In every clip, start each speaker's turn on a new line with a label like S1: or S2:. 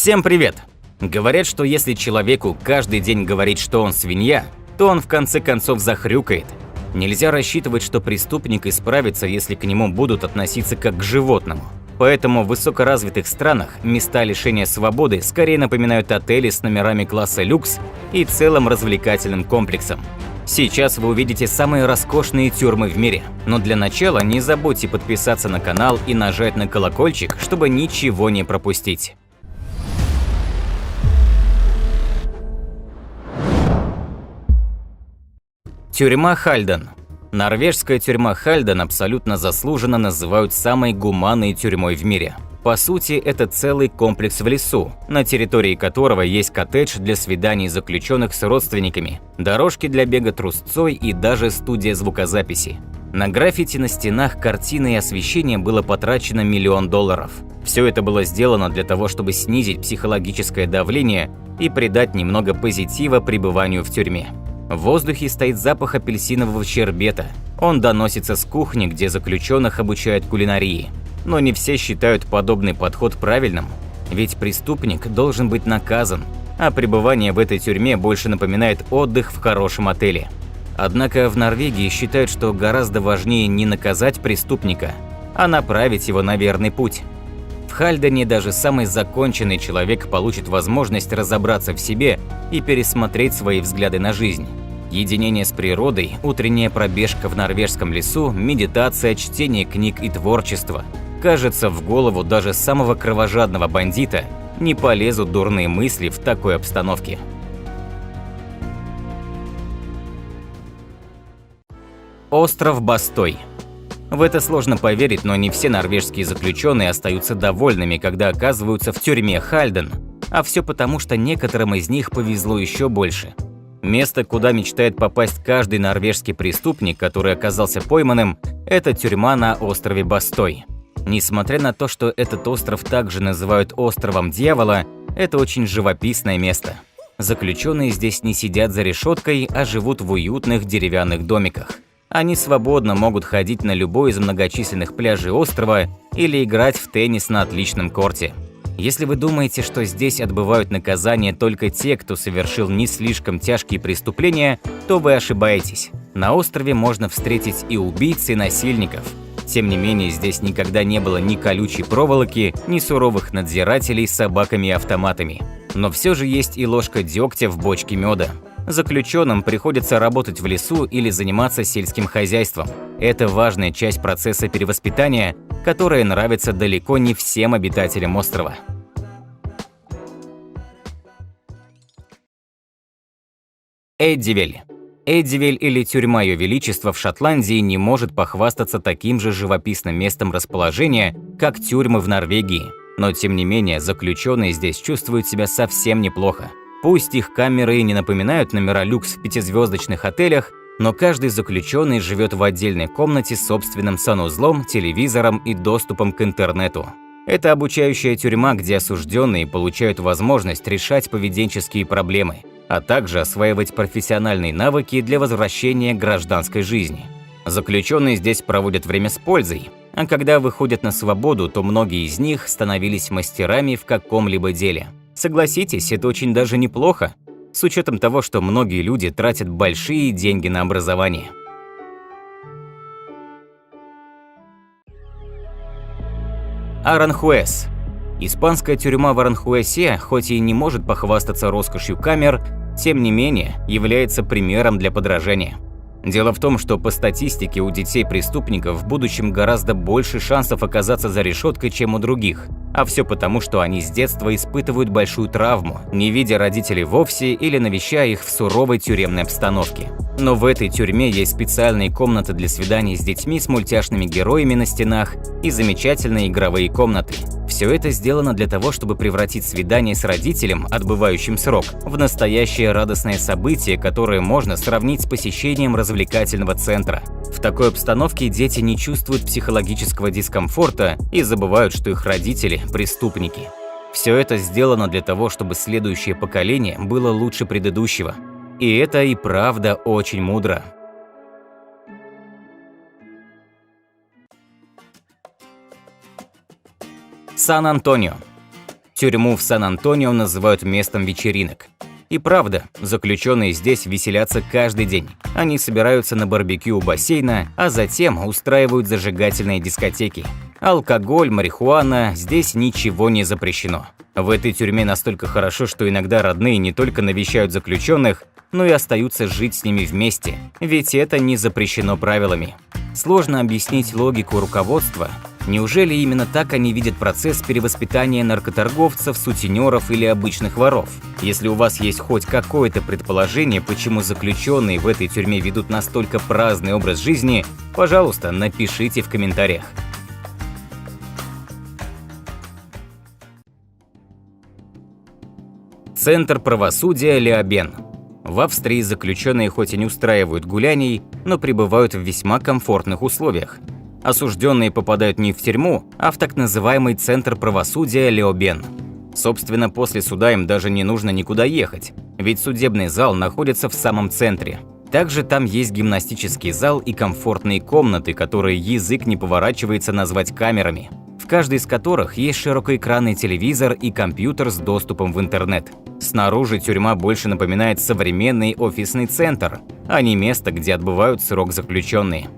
S1: Всем привет! Говорят, что если человеку каждый день говорить, что он свинья, то он в конце концов захрюкает. Нельзя рассчитывать, что преступник исправится, если к нему будут относиться как к животному. Поэтому в высокоразвитых странах места лишения свободы скорее напоминают отели с номерами класса люкс и целым развлекательным комплексом. Сейчас вы увидите самые роскошные тюрьмы в мире, но для начала не забудьте подписаться на канал и нажать на колокольчик, чтобы ничего не пропустить. Тюрьма Хальден. Норвежская тюрьма Хальден абсолютно заслуженно называют самой гуманной тюрьмой в мире. По сути, это целый комплекс в лесу, на территории которого есть коттедж для свиданий заключенных с родственниками, дорожки для бега трусцой и даже студия звукозаписи. На граффити на стенах, картины и освещение было потрачено $1 миллион. Все это было сделано для того, чтобы снизить психологическое давление и придать немного позитива пребыванию в тюрьме. В воздухе стоит запах апельсинового щербета. Он доносится с кухни, где заключенных обучают кулинарии. Но не все считают подобный подход правильным, ведь преступник должен быть наказан, а пребывание в этой тюрьме больше напоминает отдых в хорошем отеле. Однако в Норвегии считают, что гораздо важнее не наказать преступника, а направить его на верный путь. В Хальдене даже самый законченный человек получит возможность разобраться в себе и пересмотреть свои взгляды на жизнь. Единение с природой, утренняя пробежка в норвежском лесу, медитация, чтение книг и творчество. Кажется, в голову даже самого кровожадного бандита не полезут дурные мысли в такой обстановке. Остров Бастой. В это сложно поверить, но не все норвежские заключенные остаются довольными, когда оказываются в тюрьме Хальден, а все потому, что некоторым из них повезло еще больше. Место, куда мечтает попасть каждый норвежский преступник, который оказался пойманным, это тюрьма на острове Бастой. Несмотря на то, что этот остров также называют островом Дьявола, это очень живописное место. Заключенные здесь не сидят за решеткой, а живут в уютных деревянных домиках. Они свободно могут ходить на любой из многочисленных пляжей острова или играть в теннис на отличном корте. Если вы думаете, что здесь отбывают наказание только те, кто совершил не слишком тяжкие преступления, то вы ошибаетесь. На острове можно встретить и убийц, и насильников. Тем не менее, здесь никогда не было ни колючей проволоки, ни суровых надзирателей с собаками и автоматами. Но все же есть и ложка дегтя в бочке меда. Заключенным приходится работать в лесу или заниматься сельским хозяйством. Это важная часть процесса перевоспитания, которая нравится далеко не всем обитателям острова. Эддивель. Эддивель или тюрьма Ее Величества в Шотландии не может похвастаться таким же живописным местом расположения, как тюрьмы в Норвегии. Но тем не менее, заключенные здесь чувствуют себя совсем неплохо. Пусть их камеры и не напоминают номера люкс в 5-звездочных отелях, но каждый заключенный живет в отдельной комнате с собственным санузлом, телевизором и доступом к интернету. Это обучающая тюрьма, где осужденные получают возможность решать поведенческие проблемы, а также осваивать профессиональные навыки для возвращения к гражданской жизни. Заключенные здесь проводят время с пользой, а когда выходят на свободу, то многие из них становились мастерами в каком-либо деле. Согласитесь, это очень даже неплохо, с учетом того, что многие люди тратят большие деньги на образование. Аранхуэс. Испанская тюрьма в Аранхуэсе, хоть и не может похвастаться роскошью камер, тем не менее является примером для подражания. Дело в том, что по статистике у детей-преступников в будущем гораздо больше шансов оказаться за решеткой, чем у других. А все потому, что они с детства испытывают большую травму, не видя родителей вовсе или навещая их в суровой тюремной обстановке. Но в этой тюрьме есть специальные комнаты для свиданий с детьми с мультяшными героями на стенах и замечательные игровые комнаты. Все это сделано для того, чтобы превратить свидание с родителем, отбывающим срок, в настоящее радостное событие, которое можно сравнить с посещением развлекательного центра. В такой обстановке дети не чувствуют психологического дискомфорта и забывают, что их родители – преступники. Все это сделано для того, чтобы следующее поколение было лучше предыдущего. И это и правда очень мудро. Сан-Антонио. Тюрьму в Сан-Антонио называют местом вечеринок. И правда, заключенные здесь веселятся каждый день. Они собираются на барбекю у бассейна, а затем устраивают зажигательные дискотеки. Алкоголь, марихуана, здесь ничего не запрещено. В этой тюрьме настолько хорошо, что иногда родные не только навещают заключенных, но и остаются жить с ними вместе, ведь это не запрещено правилами. Сложно объяснить логику руководства. Неужели именно так они видят процесс перевоспитания наркоторговцев, сутенеров или обычных воров? Если у вас есть хоть какое-то предположение, почему заключенные в этой тюрьме ведут настолько праздный образ жизни, пожалуйста, напишите в комментариях. Центр правосудия Леобен. В Австрии заключенные хоть и не устраивают гуляний, но пребывают в весьма комфортных условиях. Осужденные попадают не в тюрьму, а в так называемый Центр правосудия Леобен. Собственно, после суда им даже не нужно никуда ехать, ведь судебный зал находится в самом центре. Также там есть гимнастический зал и комфортные комнаты, которые язык не поворачивается назвать камерами, в каждой из которых есть широкоэкранный телевизор и компьютер с доступом в интернет. Снаружи тюрьма больше напоминает современный офисный центр, а не место, где отбывают срок заключенные.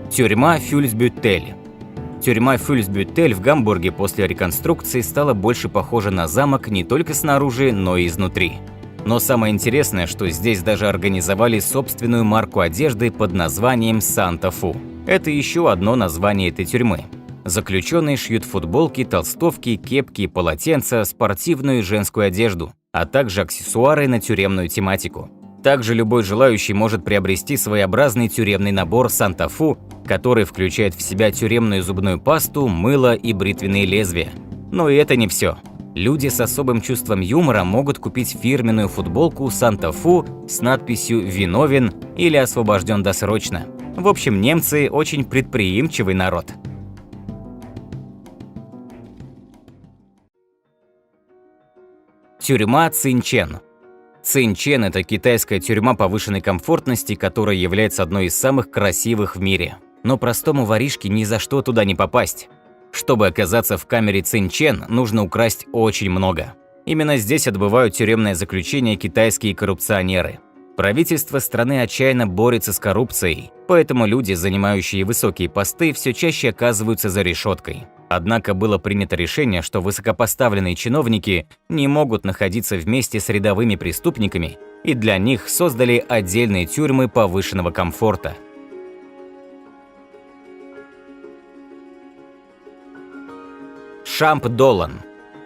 S1: Тюрьма Фюльсбютель. Тюрьма Фюльсбютель в Гамбурге после реконструкции стала больше похожа на замок не только снаружи, но и изнутри. Но самое интересное, что здесь даже организовали собственную марку одежды под названием «Санта-Фу». Это еще одно название этой тюрьмы. Заключенные шьют футболки, толстовки, кепки, полотенца, спортивную и женскую одежду, а также аксессуары на тюремную тематику. Также любой желающий может приобрести своеобразный тюремный набор Санта-Фу, который включает в себя тюремную зубную пасту, мыло и бритвенные лезвия. Но и это не все. Люди с особым чувством юмора могут купить фирменную футболку Санта-Фу с надписью «Виновен» или «Освобожден досрочно». В общем, немцы очень предприимчивый народ. Тюрьма Цинчэн. Цинчэн – это китайская тюрьма повышенной комфортности, которая является одной из самых красивых в мире. Но простому воришке ни за что туда не попасть. Чтобы оказаться в камере Цинчэн, нужно украсть очень много. Именно здесь отбывают тюремное заключение китайские коррупционеры. Правительство страны отчаянно борется с коррупцией, поэтому люди, занимающие высокие посты, все чаще оказываются за решеткой. Однако было принято решение, что высокопоставленные чиновники не могут находиться вместе с рядовыми преступниками, и для них создали отдельные тюрьмы повышенного комфорта. Шамп-Долан.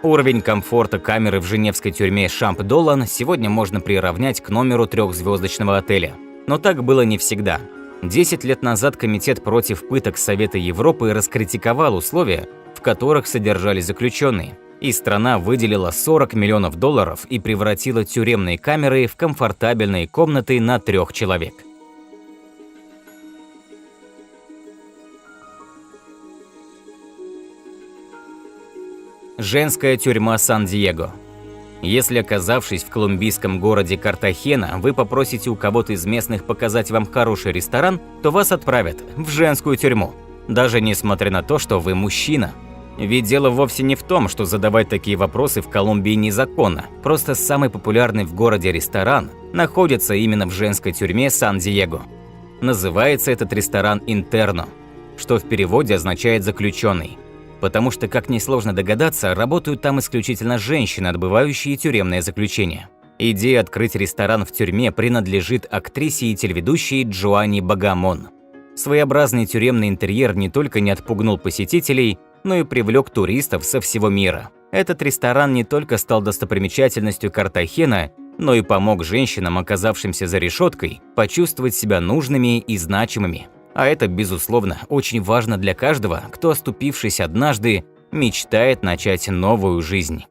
S1: Уровень комфорта камеры в женевской тюрьме Шамп-Долан сегодня можно приравнять к номеру трехзвездочного отеля. Но так было не всегда. 10 лет назад Комитет против пыток Совета Европы раскритиковал условия, в которых содержались заключенные, и страна выделила $40 миллионов и превратила тюремные камеры в комфортабельные комнаты на 3 человек. Женская тюрьма Сан-Диего. Если, оказавшись в колумбийском городе Картахена, вы попросите у кого-то из местных показать вам хороший ресторан, то вас отправят в женскую тюрьму, даже несмотря на то, что вы мужчина. Ведь дело вовсе не в том, что задавать такие вопросы в Колумбии незаконно, просто самый популярный в городе ресторан находится именно в женской тюрьме Сан-Диего. Называется этот ресторан «Интерно», что в переводе означает «заключенный». Потому что, как несложно догадаться, работают там исключительно женщины, отбывающие тюремное заключение. Идея открыть ресторан в тюрьме принадлежит актрисе и телеведущей Джоанне Багамон. Своеобразный тюремный интерьер не только не отпугнул посетителей, но и привлек туристов со всего мира. Этот ресторан не только стал достопримечательностью Картахена, но и помог женщинам, оказавшимся за решеткой, почувствовать себя нужными и значимыми. А это, безусловно, очень важно для каждого, кто, оступившись однажды, мечтает начать новую жизнь.